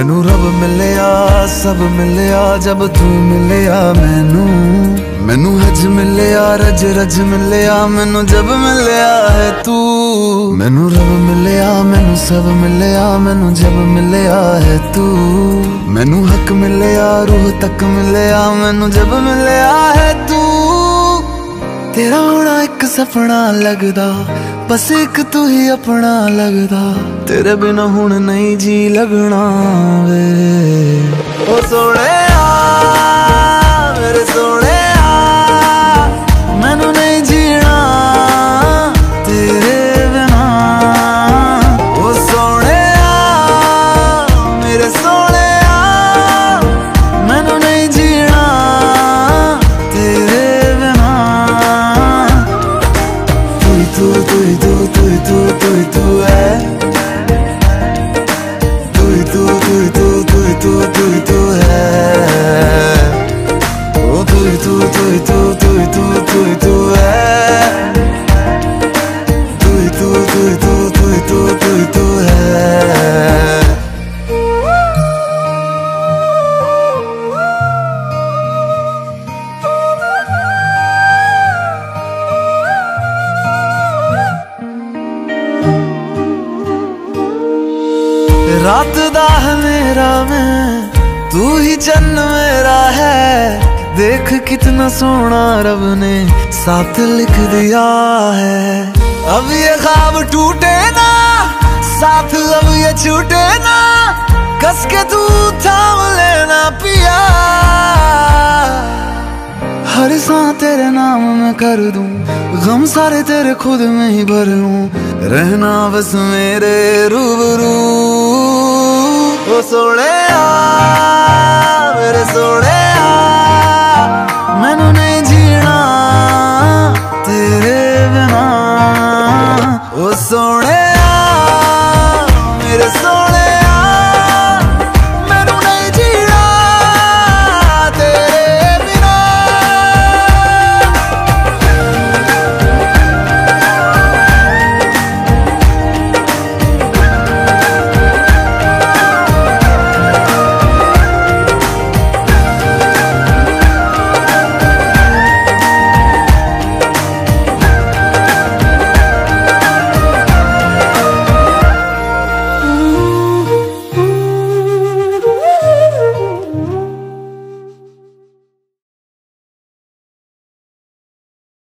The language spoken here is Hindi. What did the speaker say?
मैनू रब मिलया सब मिलया जब तू मिलया मैनू हज मिलया रज रज मिलया मैनू जब मिलया है तू। मैनू रब मिलया मैनू सब मिलया मैनू जब मिलया है तू। मैनू हक मिलया रूह तक मिलया मैनू जब मिलया है तू। तेरा होना एक सपना लगदा बस एक तू ही अपना लगदा। तेरे बिना हुण नहीं जी लगना वे ओ सोहणिया मेरे सोहणिया मैनू नहीं जीना तेरे बिना। ओ सोहणिया मेरे सोहणिया मैनू नहीं जीना तेरे बिना। तू तू तू तू तू तू तू है तू तू तू तू तू तू तू तू है ओ तू तू तू तू तू तू तू तू है तू तू तू तू तू तू तू तू है। रात दा मेरा मैं तू ही चन्न मेरा है। देख कितना सोना रब ने साथ लिख दिया है। अब ये ख्वाब टूटे ना साथ अब ये छूटे ना। कस के तू थाम लेना पिया। हर सांस तेरे नाम में कर दूं गम सारे तेरे खुद में ही भर लूं। रहना बस मेरे रूबरू ओ सोहणिया मेरे सोहणिया